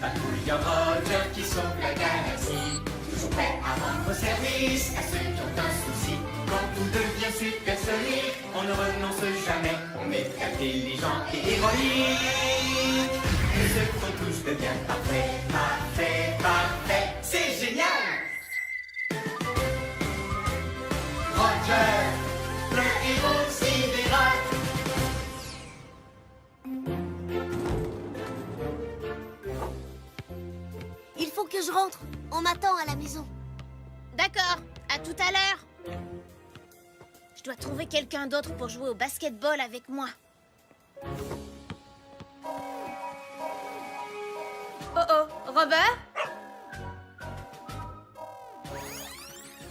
Patrouilleurs Roger qui sauvent la galaxie. Toujours prêts à rendre service à ceux qui ont un souci. Quand tout devient supersonique, on ne renonce jamais. On est intelligent et héroïque. Et ce qu'on touche devient parfait, parfait, parfait. C'est génial! Roger, le héros sidéral. Il faut que je rentre. On m'attend à la maison. D'accord, à tout à l'heure. Je dois trouver quelqu'un d'autre pour jouer au basketball avec moi. Oh, Robert?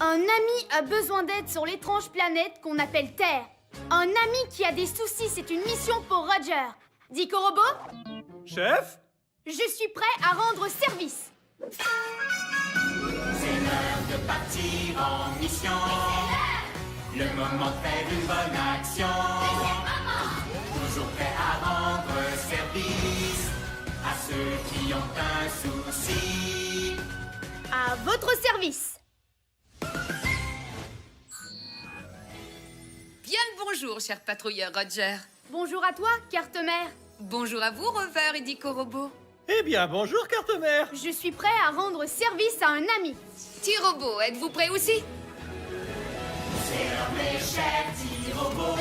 Un ami a besoin d'aide sur l'étrange planète qu'on appelle Terre. Un ami qui a des soucis, c'est une mission pour Roger. Dico Robot? Chef? Je suis prêt à rendre service. C'est l'heure de partir en mission. Le moment de faire une bonne action. Toujours prêt à rendre service à ceux qui ont un souci. À votre service. Bien le bonjour, cher patrouilleur Roger. Bonjour à toi, carte-mère. Bonjour à vous, Rover et Dico Robot. Eh bien, bonjour, carte-mère. Je suis prêt à rendre service à un ami. T-Robot, êtes-vous prêt aussi? C'est l'heure, mes chers petits robots.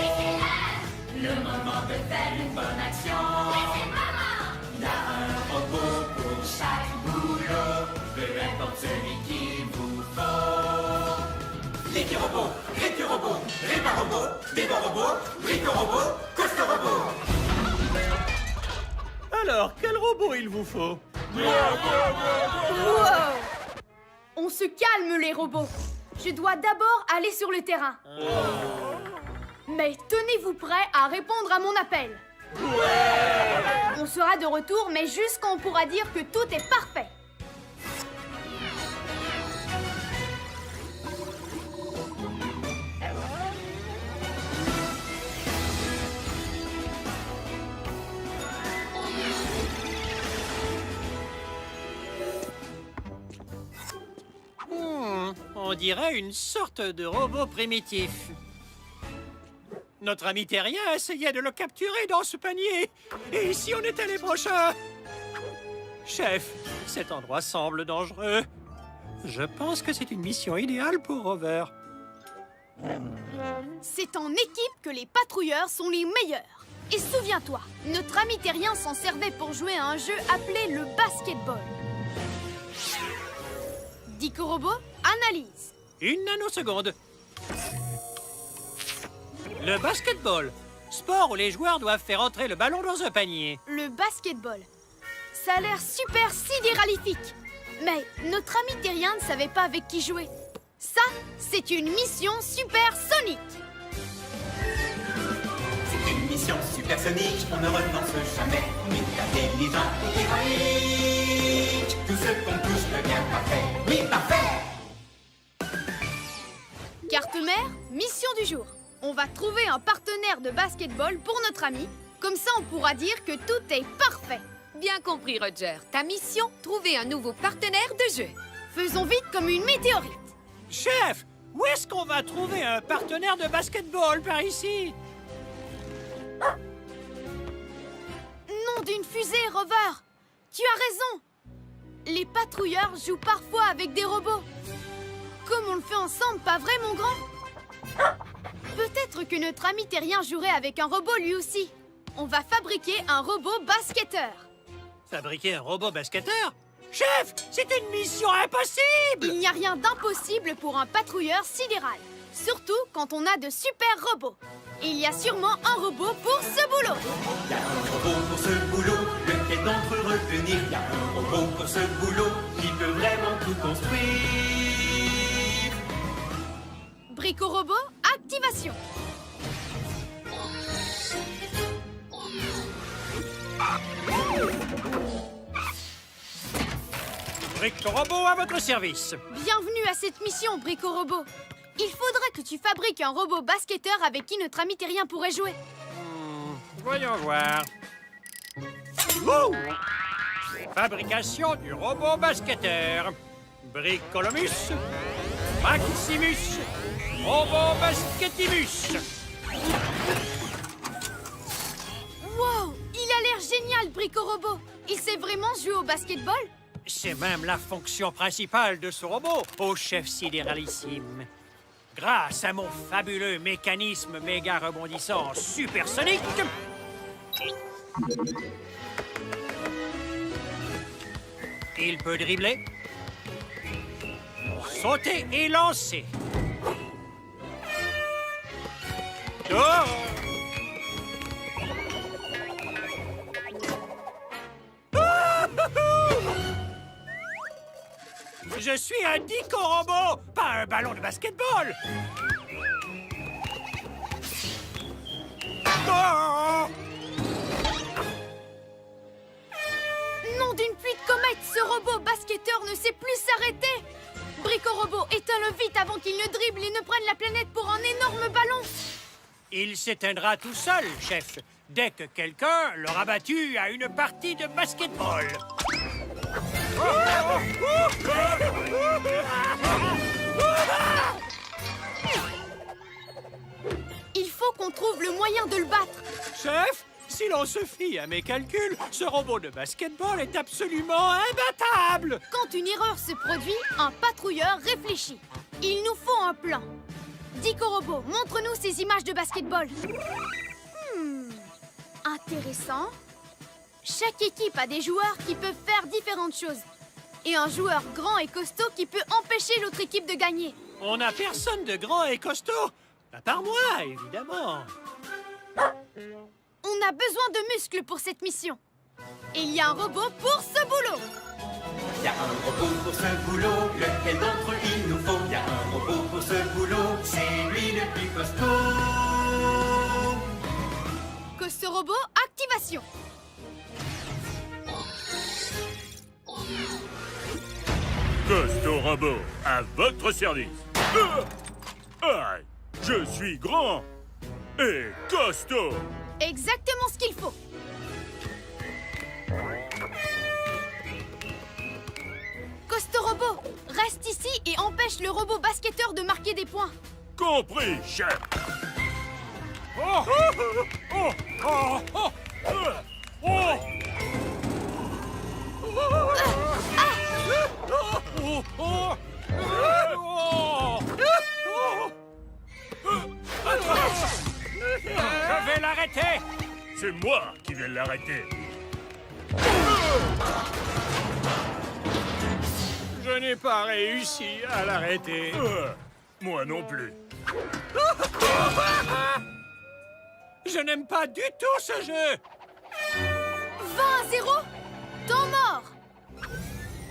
Le moment de faire une bonne action. Il y a un robot pour chaque boulot. Peu importe celui qu'il vous faut. Les petits robots, répa-robots, débat-robots, brico-robots, costo-robots. Alors, quel robot il vous faut? Wow! On se calme, les robots. Je dois d'abord aller sur le terrain. Mais tenez-vous prêts à répondre à mon appel. On sera de retour, mais juste quand on pourra dire que tout est parfait. On dirait une sorte de robot primitif. Notre ami terrien essayait de le capturer dans ce panier. Et ici, on est les prochains. Chef, cet endroit semble dangereux. Je pense que c'est une mission idéale pour Rover. C'est en équipe que les patrouilleurs sont les meilleurs. Et souviens-toi, notre ami terrien s'en servait pour jouer à un jeu appelé le basketball. Dico Robot, analyse. Une nanoseconde. Le basketball. Sport où les joueurs doivent faire entrer le ballon dans un panier. Le basketball. Ça a l'air super sidéralifique. Mais notre ami terrien ne savait pas avec qui jouer. Ça, c'est une mission supersonique. C'est une mission supersonique, on ne renonce jamais. On est intelligent et héroïque. Tout ce qu'on touche devient parfait. Oui, parfait! Carte-mère, mission du jour. On va trouver un partenaire de basketball pour notre ami. Comme ça, on pourra dire que tout est parfait. Bien compris, Roger. Ta mission, trouver un nouveau partenaire de jeu. Faisons vite comme une météorite. Chef, où est-ce qu'on va trouver un partenaire de basketball par ici? Nom d'une fusée, Rover. Tu as raison. Les patrouilleurs jouent parfois avec des robots. Comme on le fait ensemble, pas vrai, mon grand? Peut-être que notre ami terrien jouerait avec un robot lui aussi. On va fabriquer un robot basketteur. Fabriquer un robot basketteur? Chef, c'est une mission impossible! Il n'y a rien d'impossible pour un patrouilleur sidéral. Surtout quand on a de super robots. Il y a sûrement un robot pour ce boulot. Il y a un robot pour ce boulot, lequel d'entre eux retenir? Il y a un robot pour ce boulot, qui peut vraiment tout construire. Brico-robot, activation. Brico-robot à votre service. Bienvenue à cette mission, Brico-robot. Il faudrait que tu fabriques un robot basketteur avec qui notre ami terrien pourrait jouer. Voyons voir. Oh! Fabrication du robot basketteur. Bricolomus, Maximus, robot basketimus. Wow, il a l'air génial, Brico-Robot. Il sait vraiment jouer au basketball? C'est même la fonction principale de ce robot, au chef sidéralissime. Grâce à mon fabuleux mécanisme méga rebondissant supersonique, il peut dribbler, sauter et lancer. Oh! Je suis un dico-robot, pas un ballon de basketball. Oh! Nom d'une pluie de comètes, ce robot basketteur ne sait plus s'arrêter. Brico-Robot, éteins-le vite avant qu'il ne dribble et ne prenne la planète pour un énorme ballon. Il s'éteindra tout seul, chef, dès que quelqu'un l'aura battu à une partie de basketball. Il faut qu'on trouve le moyen de le battre. Chef, si l'on se fie à mes calculs, ce robot de basketball est absolument imbattable. Quand une erreur se produit, un patrouilleur réfléchit. Il nous faut un plan. Dico-Robot, montre-nous ces images de basketball. Intéressant. Chaque équipe a des joueurs qui peuvent faire différentes choses. Et un joueur grand et costaud qui peut empêcher l'autre équipe de gagner. On n'a personne de grand et costaud. À part moi, évidemment. On a besoin de muscles pour cette mission. Et il y a un robot pour ce boulot. Il y a un robot pour ce boulot, lequel d'entre eux il nous faut? Il y a un robot pour ce boulot, c'est lui le plus costaud. Costaud robot, activation. Costaud Robot, à votre service. Aïe, je suis grand et costaud. Exactement ce qu'il faut. Costaud robot, reste ici et empêche le robot basketteur de marquer des points. Compris, chef. Oh! Oh! Oh! Oh! Oh! Je vais l'arrêter! C'est moi qui vais l'arrêter. Je n'ai pas réussi à l'arrêter. Moi non plus. Je n'aime pas du tout ce jeu. 20-0, temps mort.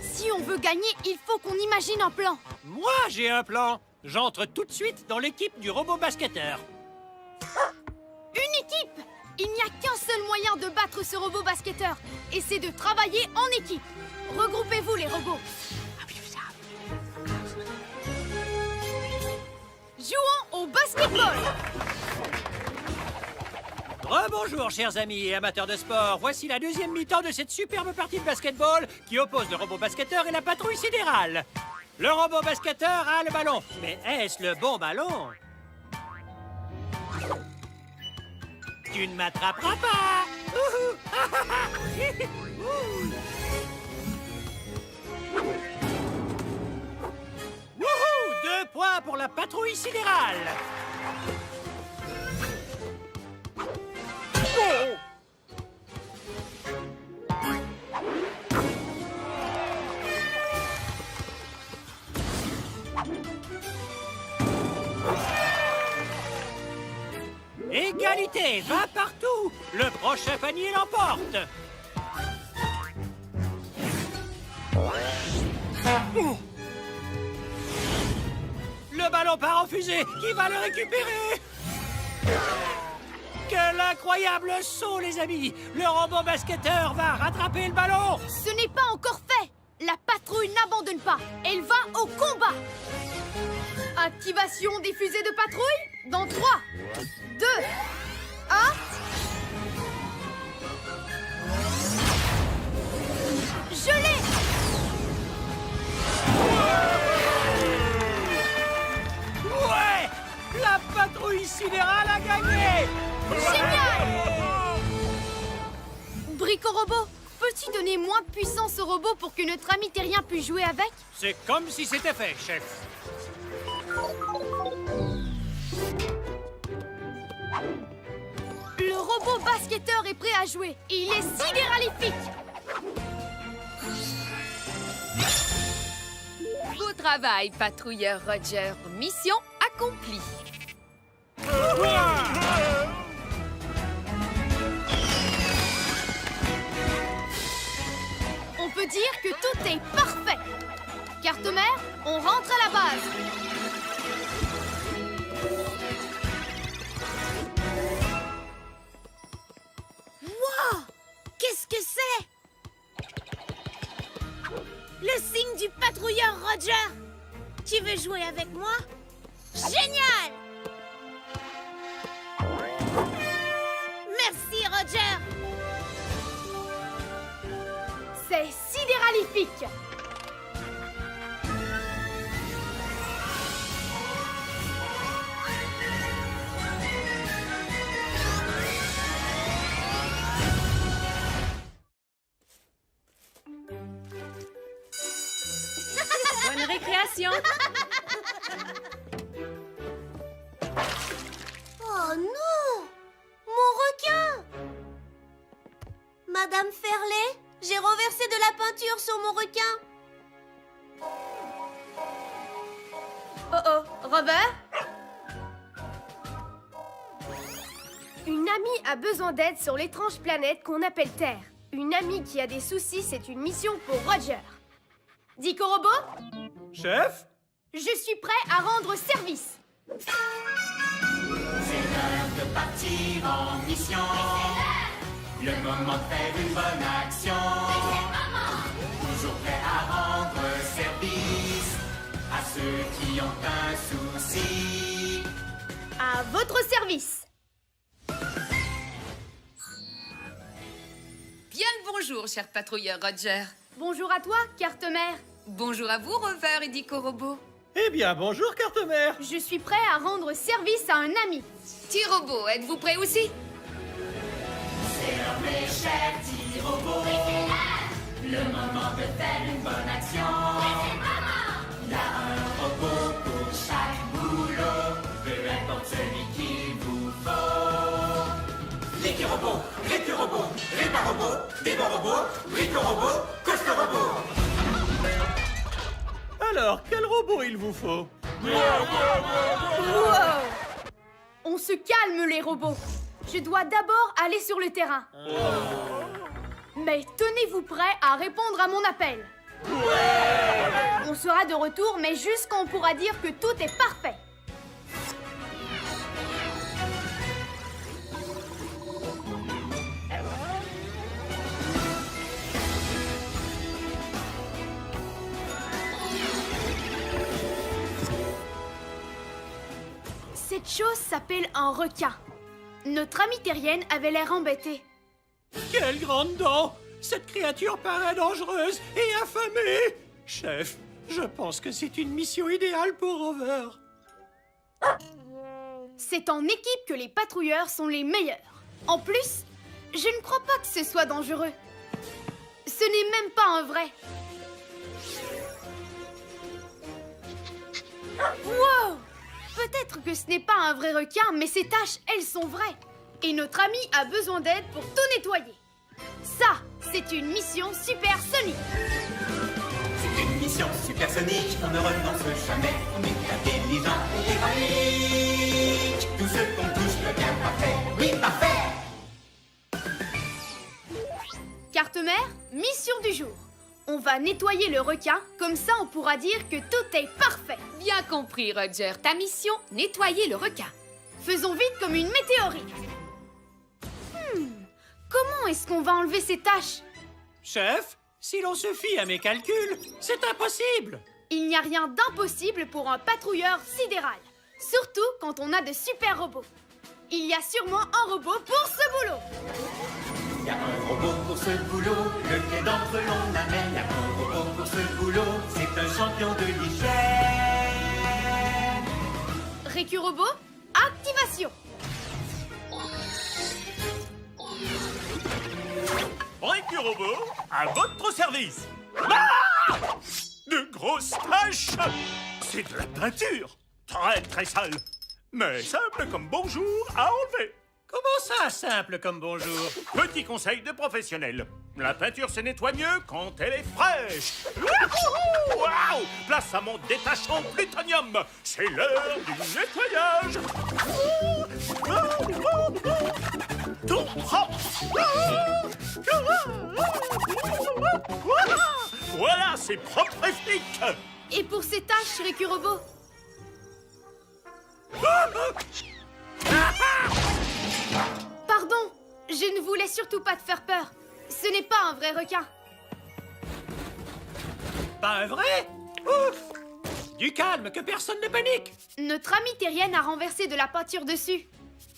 Si on veut gagner, il faut qu'on imagine un plan. Moi, j'ai un plan. J'entre tout de suite dans l'équipe du robot basketteur. Une équipe! Il n'y a qu'un seul moyen de battre ce robot basketteur, et c'est de travailler en équipe. Regroupez-vous les robots. Jouons au basketball. Rebonjour, chers amis et amateurs de sport. Voici la deuxième mi-temps de cette superbe partie de basketball qui oppose le robot basketteur et la patrouille sidérale. Le robot basketteur a le ballon. Mais est-ce le bon ballon? Tu ne m'attraperas pas! Ouhou! Wouhou! 2 points pour la patrouille sidérale! Oh! Égalité, va partout! Le prochain panier l'emporte! Le ballon part en fusée! Qui va le récupérer? Quel incroyable saut, les amis! Le robot basketteur va rattraper le ballon! Ce n'est pas encore fait. La patrouille n'abandonne pas. Elle va au combat. Activation des fusées de patrouille dans 3, 2, 1... Rico Robot, peux-tu donner moins de puissance au robot pour que notre ami terrien puisse jouer avec? C'est comme si c'était fait, chef. Le robot basketteur est prêt à jouer et il est sidéralifique. Beau travail, patrouilleur Roger. Mission accomplie. On peut dire que tout est parfait. Carte-mère, on rentre à la base. Wow! Qu'est-ce que c'est? Le signe du patrouilleur Roger! Tu veux jouer avec moi? Génial! Merci, Roger! C'est sidéralifique. Bonne récréation. Oh non! Mon requin! Madame Ferlet, j'ai renversé de la peinture sur mon requin. Oh oh, Robert? Une amie a besoin d'aide sur l'étrange planète qu'on appelle Terre. Une amie qui a des soucis, c'est une mission pour Roger. Dico Robot, Chef? je suis prêt à rendre service. C'est l'heure de partir en mission. Le moment de faire une bonne action. Toujours prêt à rendre service à ceux qui ont un souci. À votre service. Bien le bonjour, cher patrouilleur Roger. Bonjour à toi, carte-mère. Bonjour à vous, Rover et Dico Robot. Eh bien, bonjour, carte-mère. Je suis prêt à rendre service à un ami. T-Robot, êtes-vous prêt aussi? C'est l'heure, mes chers petits robots. Le moment de faire une bonne action. Il y a un robot pour chaque boulot. Peu importe celui qu'il vous faut. L'équipe robot, répa-robot, débat-robot, Rico-robot, Costa-robot. Alors, quel robot il vous faut? Wow! On se calme, les robots. Je dois d'abord aller sur le terrain. Mais tenez-vous prêts à répondre à mon appel. On sera de retour, mais juste quand on pourra dire que tout est parfait. Cette chose s'appelle un requin. Notre amie terrienne avait l'air embêtée. Quelle grande dent! Cette créature paraît dangereuse et affamée! Chef, je pense que c'est une mission idéale pour Rover. C'est en équipe que les patrouilleurs sont les meilleurs. En plus, je ne crois pas que ce soit dangereux. Ce n'est même pas un vrai. Wow! Peut-être que ce n'est pas un vrai requin, mais ces taches, elles sont vraies. Et notre ami a besoin d'aide pour tout nettoyer. Ça, c'est une mission supersonique. C'est une mission supersonique, on ne renonce jamais. On est intelligent et héroïque. Tout ce qu'on touche devient parfait. Oui, parfait. Carte-mère, mission du jour. On va nettoyer le requin, comme ça on pourra dire que tout est parfait. Bien compris, Roger. Ta mission, nettoyer le requin. Faisons vite comme une météorite. Comment est-ce qu'on va enlever ces taches? Chef, si l'on se fie à mes calculs, c'est impossible. Il n'y a rien d'impossible pour un patrouilleur sidéral. Surtout quand on a de super robots. Il y a sûrement un robot pour ce boulot. Il y a un robot pour ce boulot, lequel d'entre eux l'on amène. Il y a un robot pour ce boulot, c'est un champion de l'hygiène. Récu-robot, activation. Ricky Robot, à votre service. Ah! De grosses taches. C'est de la peinture. Très très sale. Mais simple comme bonjour à enlever. Comment ça, simple comme bonjour? Petit conseil de professionnel. La peinture se nettoie mieux quand elle est fraîche. Wouhou! Waouh! Place à mon détachant plutonium. C'est l'heure du nettoyage. Tout propre. Voilà, c'est propre et flic. Et pour ces tâches, Ricky Robot? Pardon, je ne voulais surtout pas te faire peur. Ce n'est pas un vrai requin. Pas un vrai? Ouf! Du calme, que personne ne panique! Notre amie terrienne a renversé de la peinture dessus.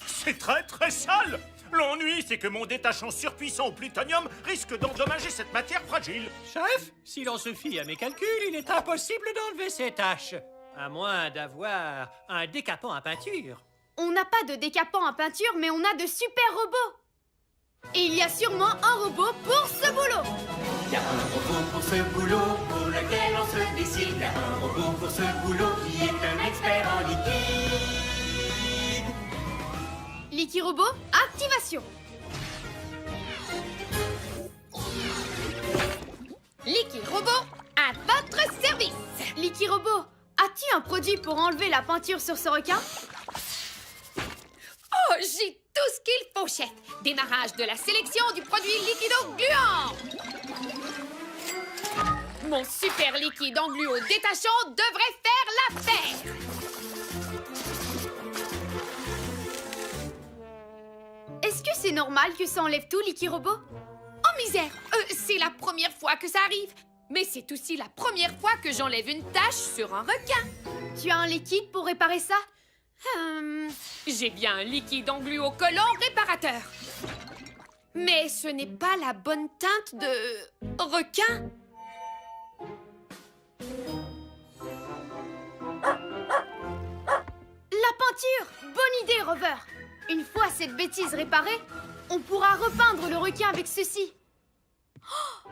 C'est très très sale. L'ennui, c'est que mon détachant surpuissant au plutonium risque d'endommager cette matière fragile. Chef, si l'on se fie à mes calculs, il est impossible d'enlever ces taches. À moins d'avoir un décapant à peinture. On n'a pas de décapant à peinture, mais on a de super robots. Et il y a sûrement un robot pour ce boulot. Il y a un robot pour ce boulot, pour lequel on se décide. Il y a un robot pour ce boulot qui est un expert en liquide. Licky Robot, activation. Licky Robot, à votre service. Licky Robot, as-tu un produit pour enlever la peinture sur ce requin? Oh, j'ai tout ce qu'il faut, chef. Démarrage de la sélection du produit liquido-gluant. Mon super liquide engluo détachant devrait faire l'affaire. Est-ce que c'est normal que ça enlève tout, Licky Robot? Oh misère, c'est la première fois que ça arrive. Mais c'est aussi la première fois que j'enlève une tache sur un requin. Tu as un liquide pour réparer ça? J'ai bien un liquide engluo collant réparateur. Mais ce n'est pas la bonne teinte de requin. La peinture! Bonne idée, Rover! Une fois cette bêtise réparée, on pourra repeindre le requin avec ceci. Oh,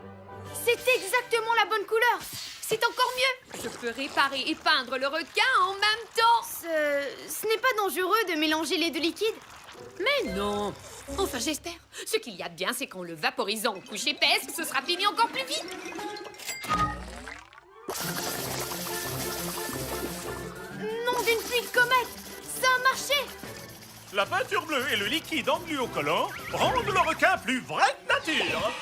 c'est exactement la bonne couleur! C'est encore mieux. Je peux réparer et peindre le requin en même temps. Ce n'est pas dangereux de mélanger les deux liquides? Mais non. Enfin, j'espère. Ce qu'il y a de bien, c'est qu'en le vaporisant en couche épaisse, ce sera fini encore plus vite. Nom d'une pluie de comète! Ça a marché! La peinture bleue et le liquide engluocollant rendent le requin plus vrai de nature.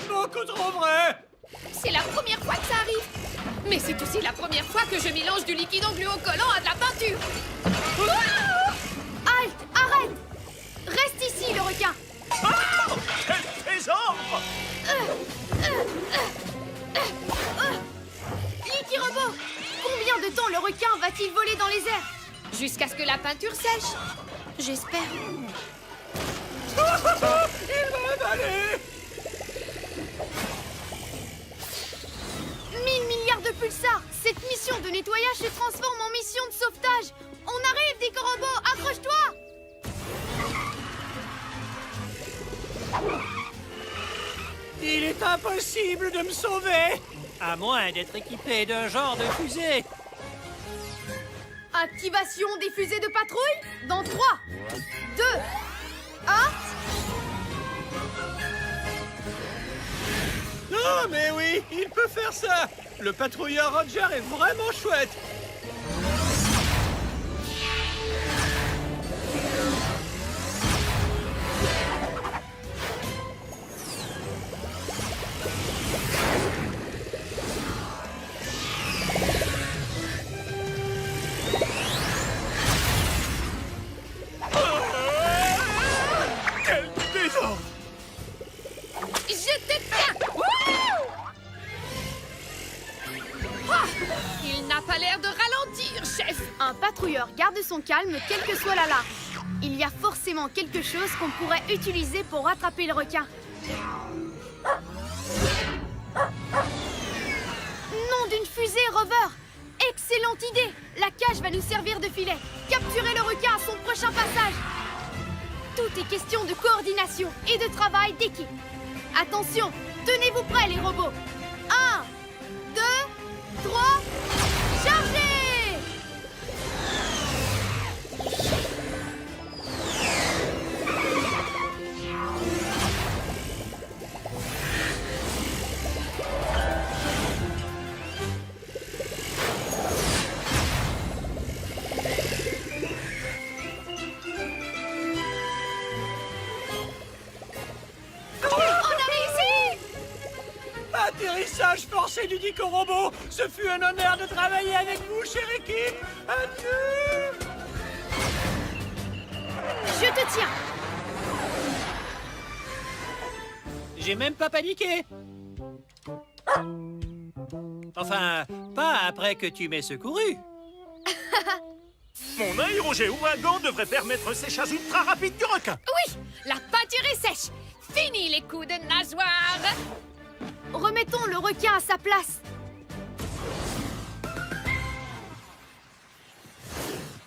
Beaucoup trop vrai! C'est la première fois que ça arrive. Mais c'est aussi la première fois que je mélange du liquide engluocollant à de la peinture. Halt! Arrête! Reste ici, le requin! Oh, quel trésor! Licky Robot! Combien de temps le requin va-t-il voler dans les airs? Jusqu'à ce que la peinture sèche. J'espère. Il va avaler! 1000 milliards de pulsars! Cette mission de nettoyage se transforme en mission de sauvetage! On arrive, Licky Robot! Accroche-toi! Il est impossible de me sauver! À moins d'être équipé d'un genre de fusée. Activation des fusées de patrouille dans 3, 2, 1... Non, mais oui, il peut faire ça. Le patrouilleur Roger est vraiment chouette. Quel désordre! Je te tiens. Wouh! Ah, il n'a pas l'air de ralentir, chef. Un patrouilleur garde son calme quelle que soit la large. Il y a forcément quelque chose qu'on pourrait utiliser pour rattraper le requin. Nom d'une fusée, Rover! Excellente idée! La cage va nous servir de filet. Capturez le requin à son prochain passage. Tout est question de coordination et de travail d'équipe. Attention, tenez-vous prêts les robots. 1, 2, 3, chargez! Atterrissage forcé du Dico Robot. Ce fut un honneur de travailler avec vous, chère équipe. Adieu. Je te tiens! J'ai même pas paniqué. Enfin, pas après que tu m'aies secouru. Mon aérogéouragan devrait permettre un séchage ultra rapide du requin. Oui, la peinture est sèche. Fini les coups de nageoire. Remettons le requin à sa place.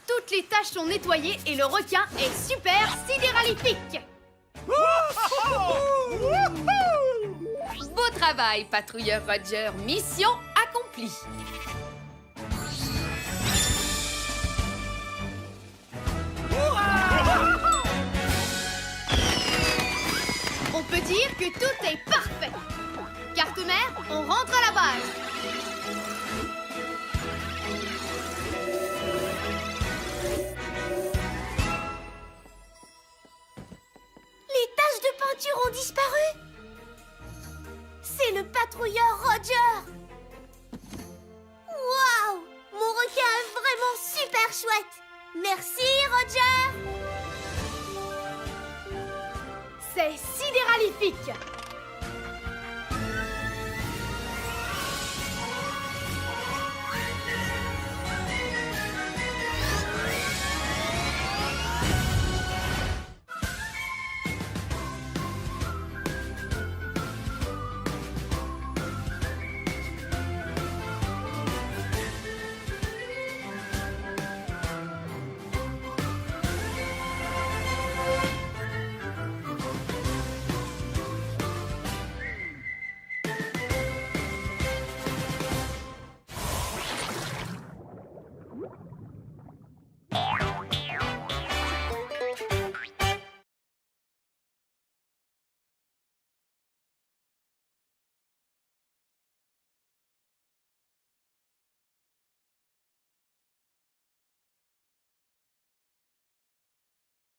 Toutes les taches sont nettoyées et le requin est super sidéralifique. Beau travail, patrouilleur Roger. Mission accomplie. On peut dire que tout est parfait. Carte-mère, on rentre à la base. Les taches de peinture ont disparu. C'est le patrouilleur Roger. Waouh! Mon requin est vraiment super chouette. Merci, Roger. C'est sidéralifique.